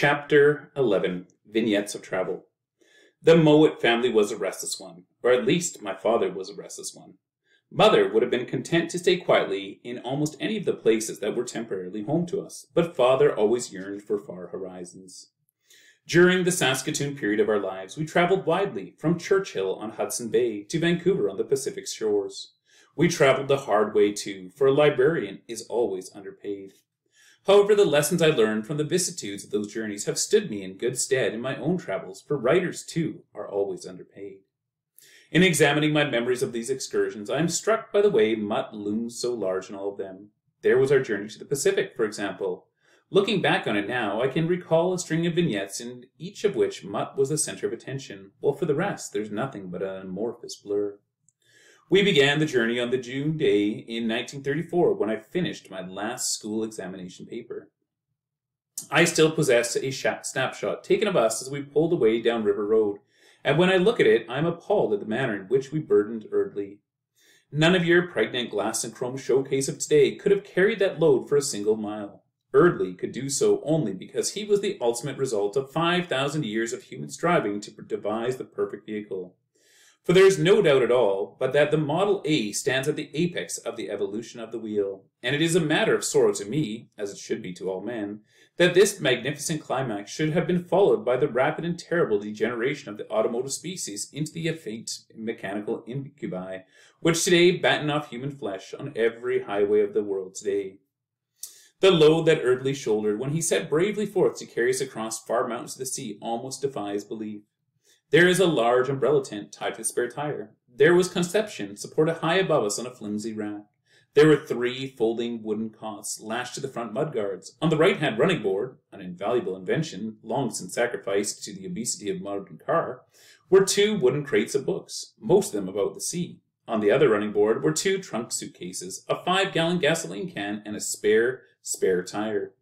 Chapter 11, Vignettes of Travel. The Mowat family was a restless one, or at least my father was a restless one. Mother would have been content to stay quietly in almost any of the places that were temporarily home to us, but father always yearned for far horizons. During the Saskatoon period of our lives, we traveled widely, from Churchill on Hudson Bay to Vancouver on the Pacific shores. We traveled the hard way too, for a librarian is always underpaid. However, the lessons I learned from the vicissitudes of those journeys have stood me in good stead in my own travels, for writers, too, are always underpaid. In examining my memories of these excursions, I am struck by the way Mutt looms so large in all of them. There was our journey to the Pacific, for example. Looking back on it now, I can recall a string of vignettes in each of which Mutt was the center of attention, while for the rest there's nothing but an amorphous blur. We began the journey on the June day in 1934 when I finished my last school examination paper. I still possess a snapshot taken of us as we pulled away down River Road, and when I look at it, I am appalled at the manner in which we burdened Eardley. None of your pregnant glass and chrome showcase of today could have carried that load for a single mile. Eardley could do so only because he was the ultimate result of 5,000 years of human striving to devise the perfect vehicle. For there is no doubt at all but that the Model A stands at the apex of the evolution of the wheel, and it is a matter of sorrow to me, as it should be to all men, that this magnificent climax should have been followed by the rapid and terrible degeneration of the automotive species into the effete mechanical incubi, which today batten off human flesh on every highway of the world today. The load that Eardley shouldered when he set bravely forth to carry us across far mountains to the sea almost defies belief. There is a large umbrella tent tied to the spare tire. There was Conception supported high above us on a flimsy rack. There were 3 folding wooden cots lashed to the front mudguards. On the right-hand running board, an invaluable invention long since sacrificed to the obesity of modern car, were 2 wooden crates of books, most of them about the sea. On the other running board were 2 trunk suitcases, a 5-gallon gasoline can, and a spare tire.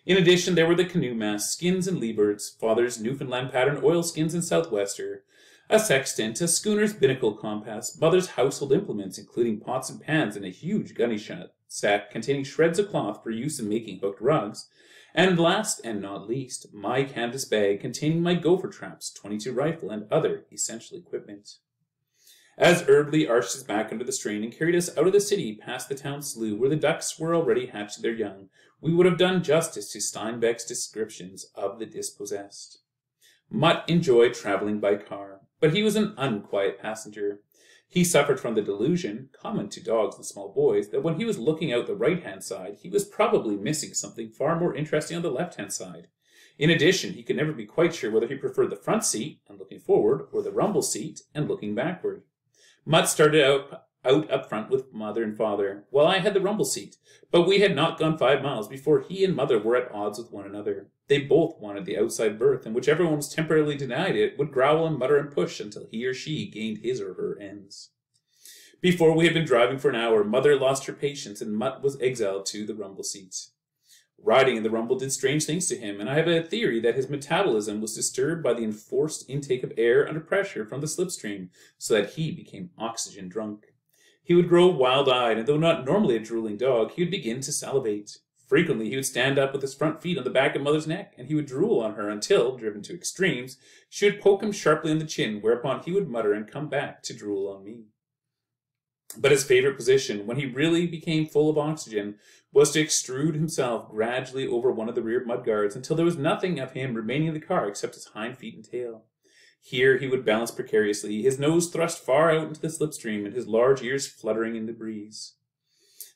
In addition, there were the canoe masts, skins and leebards, father's Newfoundland pattern oilskins and southwester, a sextant, a schooner's binnacle compass, mother's household implements, including pots and pans, and a huge gunny sack containing shreds of cloth for use in making hooked rugs, and last and not least, my canvas bag containing my gopher traps, .22 rifle, and other essential equipment. As Eardley arched his back under the strain and carried us out of the city past the town slough where the ducks were already hatching their young, we would have done justice to Steinbeck's descriptions of the dispossessed. Mutt enjoyed traveling by car, but he was an unquiet passenger. He suffered from the delusion, common to dogs and small boys, that when he was looking out the right-hand side, he was probably missing something far more interesting on the left-hand side. In addition, he could never be quite sure whether he preferred the front seat and looking forward, or the rumble seat and looking backward. Mutt started out up front with mother and father, while I had the rumble seat, but we had not gone 5 miles before he and mother were at odds with one another. They both wanted the outside berth, and whichever one was temporarily denied it would growl and mutter and push until he or she gained his or her ends. Before we had been driving for an hour, mother lost her patience, and Mutt was exiled to the rumble seat. Riding in the rumble did strange things to him, and I have a theory that his metabolism was disturbed by the enforced intake of air under pressure from the slipstream, so that he became oxygen drunk. He would grow wild-eyed, and though not normally a drooling dog, he would begin to salivate. Frequently he would stand up with his front feet on the back of mother's neck, and he would drool on her until, driven to extremes, she would poke him sharply on the chin, whereupon he would mutter and come back to drool on me. But his favorite position, when he really became full of oxygen, was to extrude himself gradually over one of the rear mudguards until there was nothing of him remaining in the car except his hind feet and tail. Here he would balance precariously, his nose thrust far out into the slipstream and his large ears fluttering in the breeze.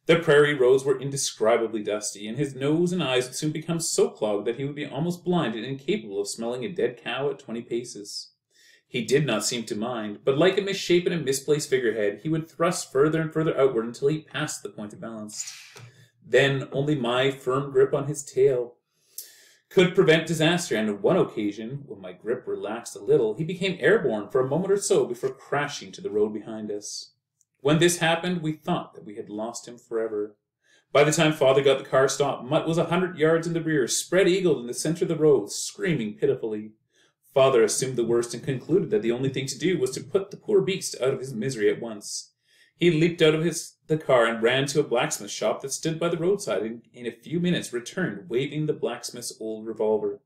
The prairie roads were indescribably dusty, and his nose and eyes would soon become so clogged that he would be almost blind and incapable of smelling a dead cow at 20 paces. He did not seem to mind, but like a misshapen and misplaced figurehead, he would thrust further and further outward until he passed the point of balance. Then only my firm grip on his tail could prevent disaster, and on one occasion, when my grip relaxed a little, he became airborne for a moment or so before crashing to the road behind us. When this happened, we thought that we had lost him forever. By the time father got the car stopped, Mutt was 100 yards in the rear, spread-eagled in the center of the road, screaming pitifully. Father assumed the worst and concluded that the only thing to do was to put the poor beast out of his misery at once. He leaped out of the car and ran to a blacksmith shop that stood by the roadside, and in a few minutes returned, waving the blacksmith's old revolver.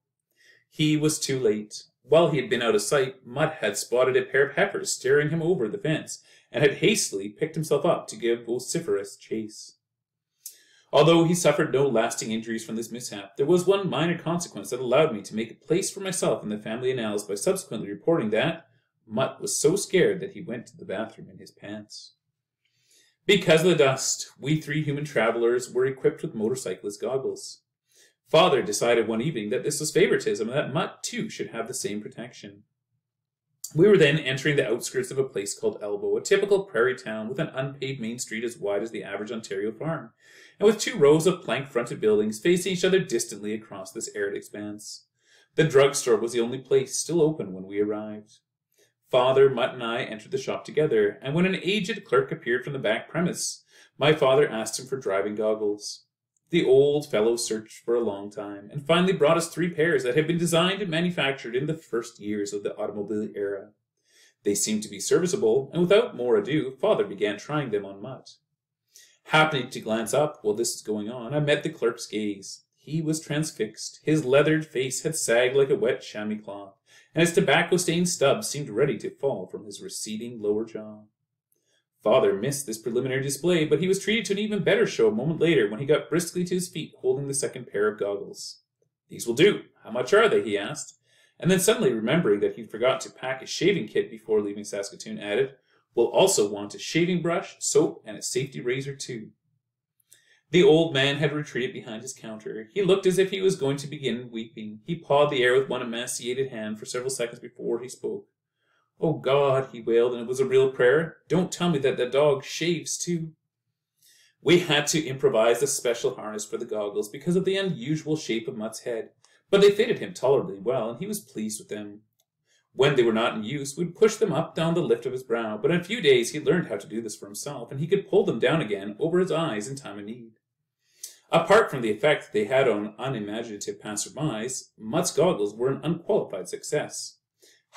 He was too late. While he had been out of sight, Mutt had spotted a pair of heifers staring him over the fence, and had hastily picked himself up to give vociferous chase. Although he suffered no lasting injuries from this mishap, there was one minor consequence that allowed me to make a place for myself in the family annals by subsequently reporting that Mutt was so scared that he went to the bathroom in his pants. Because of the dust, we 3 human travelers were equipped with motorcyclist goggles. Father decided one evening that this was favoritism and that Mutt too should have the same protection. We were then entering the outskirts of a place called Elbow, a typical prairie town with an unpaved main street as wide as the average Ontario farm, and with 2 rows of plank-fronted buildings facing each other distantly across this arid expanse. The drugstore was the only place still open when we arrived. Father, Mutt, and I entered the shop together, and when an aged clerk appeared from the back premise, my father asked him for driving goggles. The old fellow searched for a long time, and finally brought us 3 pairs that had been designed and manufactured in the first years of the automobile era. They seemed to be serviceable, and without more ado, Father began trying them on Mutt. Happening to glance up while this was going on, I met the clerk's gaze. He was transfixed. His leathered face had sagged like a wet chamois cloth, and his tobacco-stained stubs seemed ready to fall from his receding lower jaw. Father missed this preliminary display, but he was treated to an even better show a moment later when he got briskly to his feet holding the second pair of goggles. "These will do. How much are they?" he asked, and then suddenly remembering that he'd forgot to pack his shaving kit before leaving Saskatoon, added, "We'll also want a shaving brush, soap, and a safety razor too." The old man had retreated behind his counter. He looked as if he was going to begin weeping. He pawed the air with one emaciated hand for several seconds before he spoke. "Oh God," he wailed, and it was a real prayer, "don't tell me that the dog shaves too." We had to improvise a special harness for the goggles because of the unusual shape of Mutt's head, but they fitted him tolerably well, and he was pleased with them. When they were not in use, we'd push them up down the lift of his brow, but in a few days he learned how to do this for himself, and he could pull them down again over his eyes in time of need. Apart from the effect they had on unimaginative passersby, Mutt's goggles were an unqualified success.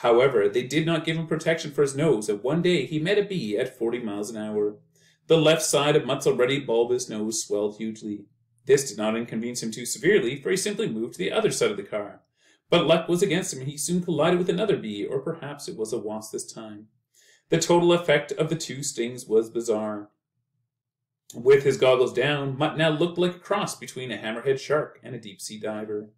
However, they did not give him protection for his nose, and one day he met a bee at 40 miles an hour. The left side of Mutt's already bulbous nose swelled hugely. This did not inconvenience him too severely, for he simply moved to the other side of the car. But luck was against him, and he soon collided with another bee, or perhaps it was a wasp this time. The total effect of the 2 stings was bizarre. With his goggles down, Mutt now looked like a cross between a hammerhead shark and a deep-sea diver.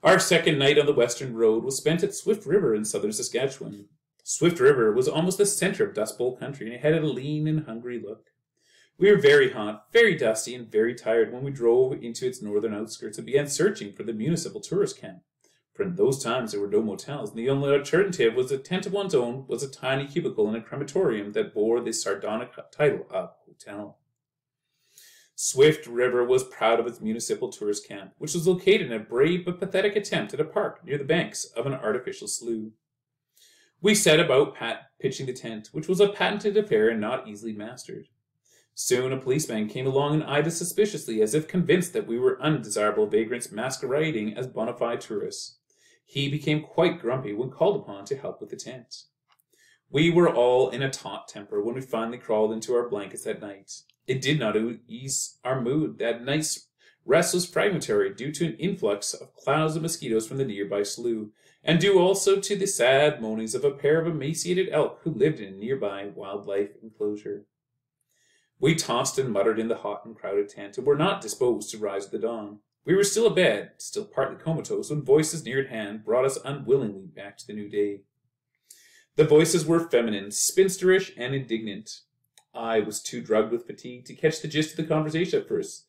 Our second night on the Western Road was spent at Swift River in southern Saskatchewan. Swift River was almost the center of Dust Bowl country, and it had a lean and hungry look. We were very hot, very dusty, and very tired when we drove into its northern outskirts and began searching for the municipal tourist camp. For in those times there were no motels, and the only alternative was a tent of one's own, was a tiny cubicle in a crematorium that bore the sardonic title of hotel. Swift River was proud of its municipal tourist camp, which was located in a brave but pathetic attempt at a park near the banks of an artificial slough. We set about pitching the tent, which was a patented affair and not easily mastered. Soon a policeman came along and eyed us suspiciously, as if convinced that we were undesirable vagrants masquerading as bona fide tourists. He became quite grumpy when called upon to help with the tent. We were all in a taut temper when we finally crawled into our blankets that night. It did not ease our mood. That night's rest was fragmentary due to an influx of clouds of mosquitoes from the nearby slough, and due also to the sad moanings of a pair of emaciated elk who lived in a nearby wildlife enclosure. We tossed and muttered in the hot and crowded tent, and were not disposed to rise with the dawn. We were still abed, still partly comatose, when voices near at hand brought us unwillingly back to the new day. The voices were feminine, spinsterish, and indignant. I was too drugged with fatigue to catch the gist of the conversation at first,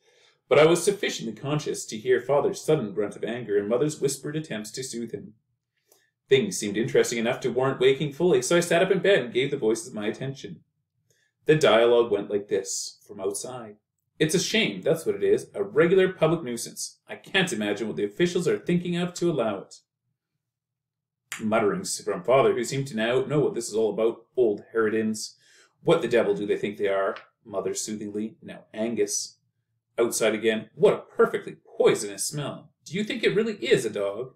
but I was sufficiently conscious to hear Father's sudden grunt of anger and Mother's whispered attempts to soothe him. Things seemed interesting enough to warrant waking fully, so I sat up in bed and gave the voices my attention. The dialogue went like this, from outside. "It's a shame, that's what it is, a regular public nuisance. I can't imagine what the officials are thinking of to allow it." Mutterings from Father, who seemed to now know what this is all about. "Old harridans. What the devil do they think they are?" Mother soothingly. "Now, Angus." Outside again. "What a perfectly poisonous smell. Do you think it really is a dog?"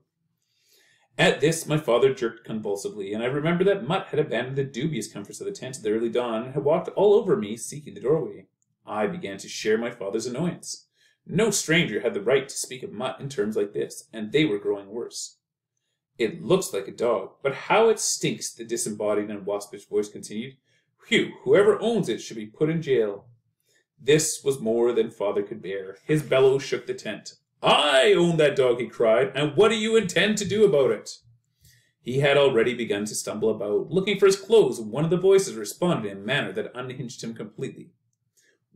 At this, my father jerked convulsively, and I remember that Mutt had abandoned the dubious comforts of the tent at the early dawn and had walked all over me, seeking the doorway. I began to share my father's annoyance. No stranger had the right to speak of Mutt in terms like this, and they were growing worse. It looks like a dog, but how it stinks, the disembodied and waspish voice continued. Whew, whoever owns it should be put in jail. This was more than Father could bear. His bellows shook the tent. I own that dog, he cried, and what do you intend to do about it? He had already begun to stumble about, looking for his clothes, when one of the voices responded in a manner that unhinged him completely.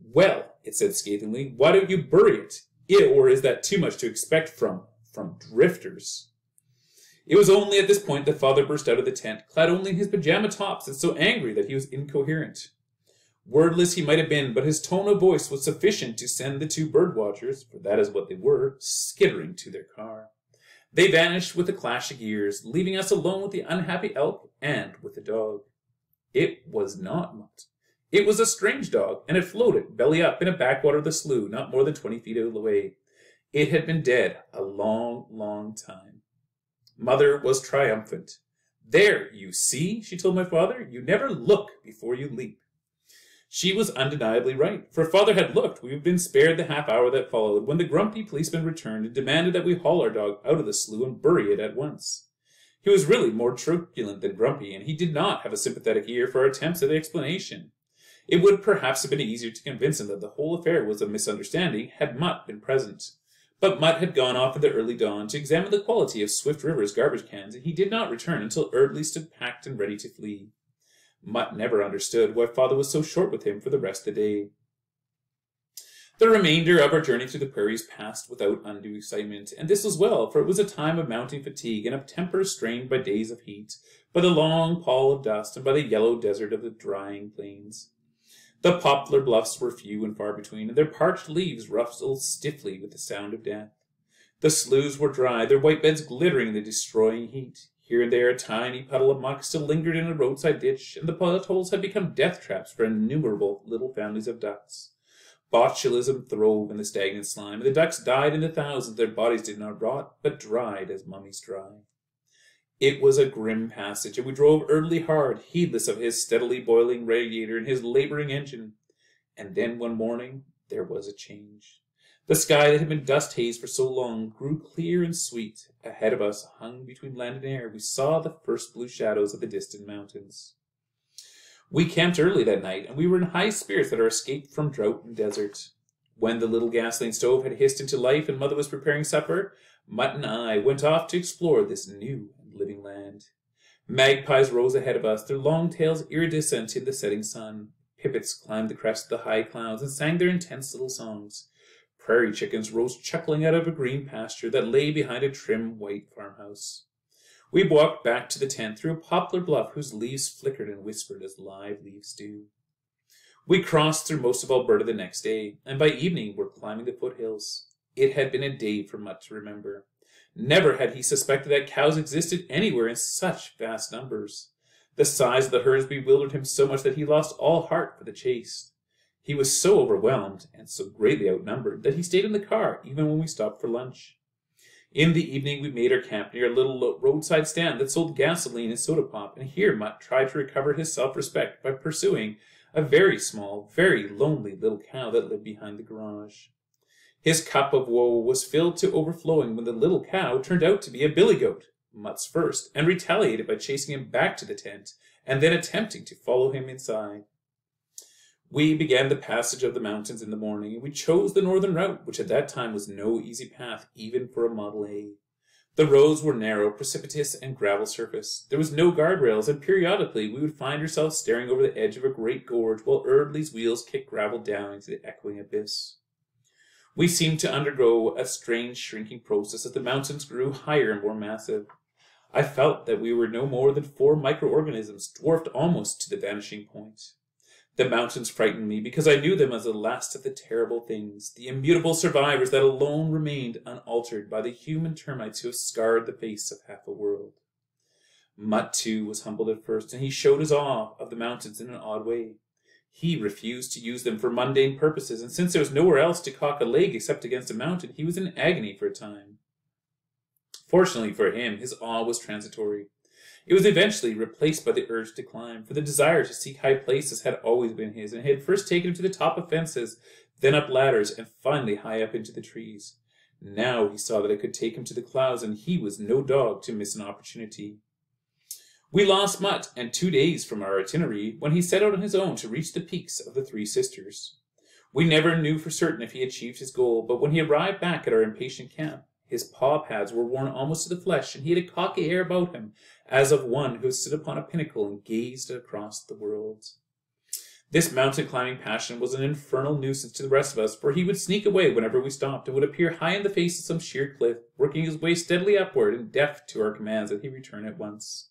Well, it said scathingly, why don't you bury it? Or is that too much to expect from drifters? It was only at this point that Father burst out of the tent, clad only in his pajama tops and so angry that he was incoherent. Wordless he might have been, but his tone of voice was sufficient to send the two bird watchers, for that is what they were, skittering to their car. They vanished with a clash of gears, leaving us alone with the unhappy elk and with the dog. It was not Mutt. It was a strange dog, and it floated, belly up, in a backwater of the slough, not more than 20 feet away. It had been dead a long, long time. Mother was triumphant. There, you see, she told my father, you never look before you leap. She was undeniably right, for if Father had looked, we would have been spared the half hour that followed, when the grumpy policeman returned and demanded that we haul our dog out of the slough and bury it at once. He was really more truculent than grumpy, and he did not have a sympathetic ear for our attempts at explanation. It would perhaps have been easier to convince him that the whole affair was a misunderstanding had Mutt been present. But Mutt had gone off in the early dawn to examine the quality of Swift River's garbage cans, and he did not return until Erdley stood packed and ready to flee. Mutt never understood why Father was so short with him for the rest of the day. The remainder of our journey through the prairies passed without undue excitement, and this was well, for it was a time of mounting fatigue and of temper strained by days of heat, by the long pall of dust, and by the yellow desert of the drying plains. The poplar bluffs were few and far between, and their parched leaves rustled stiffly with the sound of death. The sloughs were dry, their white beds glittering in the destroying heat. Here and there a tiny puddle of muck still lingered in a roadside ditch, and the potholes had become death traps for innumerable little families of ducks. Botulism throve in the stagnant slime, and the ducks died in the thousands. Their bodies did not rot, but dried as mummies dry. It was a grim passage, and we drove Erdley hard, heedless of his steadily boiling radiator and his laboring engine. And then one morning there was a change. The sky that had been dust-hazed for so long grew clear and sweet. Ahead of us, hung between land and air, we saw the first blue shadows of the distant mountains. We camped early that night, and we were in high spirits at our escape from drought and desert. When the little gasoline stove had hissed into life and Mother was preparing supper, Mutt and I went off to explore this new and living land. Magpies rose ahead of us, their long tails iridescent in the setting sun. Pipits climbed the crest of the high clouds and sang their intense little songs. Prairie chickens rose chuckling out of a green pasture that lay behind a trim white farmhouse. We walked back to the tent through a poplar bluff whose leaves flickered and whispered as live leaves do. We crossed through most of Alberta the next day, and by evening were climbing the foothills. It had been a day for Mutt to remember. Never had he suspected that cows existed anywhere in such vast numbers. The size of the herds bewildered him so much that he lost all heart for the chase. He was so overwhelmed and so greatly outnumbered that he stayed in the car even when we stopped for lunch. In the evening we made our camp near a little roadside stand that sold gasoline and soda pop, and here Mutt tried to recover his self-respect by pursuing a very small, very lonely little cow that lived behind the garage. His cup of woe was filled to overflowing when the little cow turned out to be a billy goat, Mutt's first, and retaliated by chasing him back to the tent and then attempting to follow him inside. We began the passage of the mountains in the morning, and we chose the northern route, which at that time was no easy path even for a Model A. The roads were narrow, precipitous, and gravel surface. There was no guardrails, and periodically we would find ourselves staring over the edge of a great gorge while Erdley's wheels kicked gravel down into the echoing abyss. We seemed to undergo a strange shrinking process as the mountains grew higher and more massive. I felt that we were no more than 4 microorganisms, dwarfed almost to the vanishing point. The mountains frightened me because I knew them as the last of the terrible things, the immutable survivors that alone remained unaltered by the human termites who have scarred the face of half a world. Mutt, too, was humbled at first, and he showed his awe of the mountains in an odd way. He refused to use them for mundane purposes, and since there was nowhere else to cock a leg except against a mountain, he was in agony for a time. Fortunately for him, his awe was transitory. It was eventually replaced by the urge to climb, for the desire to seek high places had always been his, and had first taken him to the top of fences, then up ladders, and finally high up into the trees. Now he saw that it could take him to the clouds, and he was no dog to miss an opportunity. We lost Mutt and 2 days from our itinerary when he set out on his own to reach the peaks of the Three Sisters. We never knew for certain if he achieved his goal, but when he arrived back at our impatient camp, his paw pads were worn almost to the flesh, and he had a cocky air about him, as of one who stood upon a pinnacle and gazed across the world. This mountain-climbing passion was an infernal nuisance to the rest of us, for he would sneak away whenever we stopped, and would appear high in the face of some sheer cliff, working his way steadily upward, and deaf to our commands that he return at once.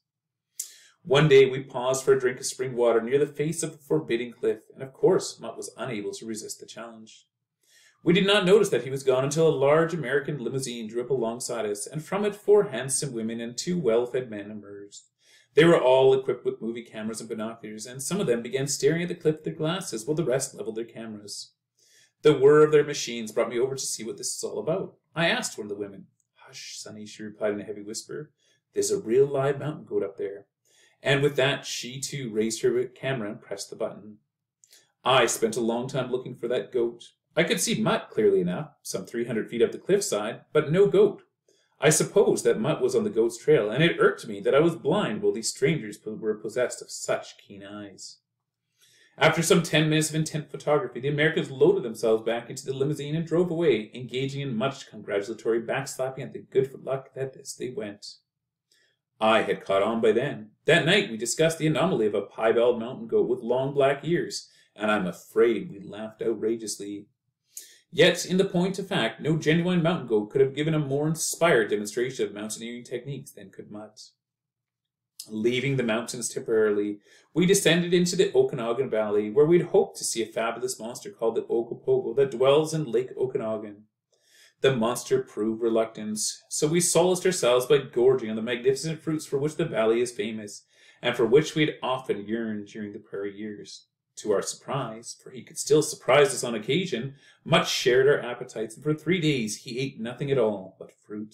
One day we paused for a drink of spring water near the face of a forbidding cliff, and of course Mutt was unable to resist the challenge. We did not notice that he was gone until a large American limousine drew up alongside us, and from it 4 handsome women and 2 well-fed men emerged. They were all equipped with movie cameras and binoculars, and some of them began staring at the cliff with their glasses, while the rest leveled their cameras. The whir of their machines brought me over to see what this was all about. I asked one of the women. "Hush, Sonny," she replied in a heavy whisper. "There's a real live mountain goat up there." And with that, she too raised her camera and pressed the button. I spent a long time looking for that goat. I could see Mutt clearly enough, some 300 feet up the cliffside, but no goat. I supposed that Mutt was on the goat's trail, and it irked me that I was blind while these strangers were possessed of such keen eyes. After some 10 minutes of intent photography, the Americans loaded themselves back into the limousine and drove away, engaging in much congratulatory backslapping at the good luck that as they went. I had caught on by then. That night we discussed the anomaly of a piebald mountain goat with long black ears, and I'm afraid we laughed outrageously. Yet, in the point of fact, no genuine mountain goat could have given a more inspired demonstration of mountaineering techniques than could Mutt. Leaving the mountains temporarily, we descended into the Okanagan Valley, where we'd hoped to see a fabulous monster called the Ogopogo that dwells in Lake Okanagan. The monster proved reluctant, so we solaced ourselves by gorging on the magnificent fruits for which the valley is famous, and for which we had often yearned during the prairie years. To our surprise, for he could still surprise us on occasion, Mutt shared our appetites, and for 3 days he ate nothing at all but fruit.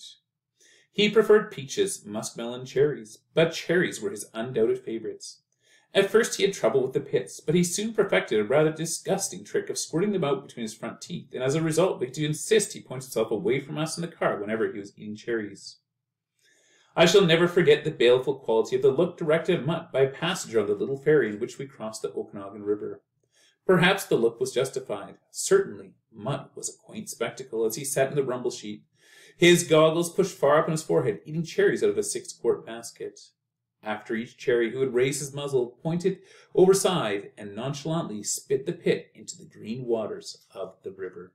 He preferred peaches, muskmelon, cherries, but cherries were his undoubted favourites. At first he had trouble with the pits, but he soon perfected a rather disgusting trick of squirting them out between his front teeth, and as a result we had to insist he point himself away from us in the car whenever he was eating cherries. I shall never forget the baleful quality of the look directed at Mutt by a passenger on the little ferry in which we crossed the Okanagan River. Perhaps the look was justified. Certainly, Mutt was a quaint spectacle as he sat in the rumble sheet, his goggles pushed far up on his forehead, eating cherries out of a 6-quart basket. After each cherry, he would raise his muzzle, point it overside, and nonchalantly spit the pit into the green waters of the river.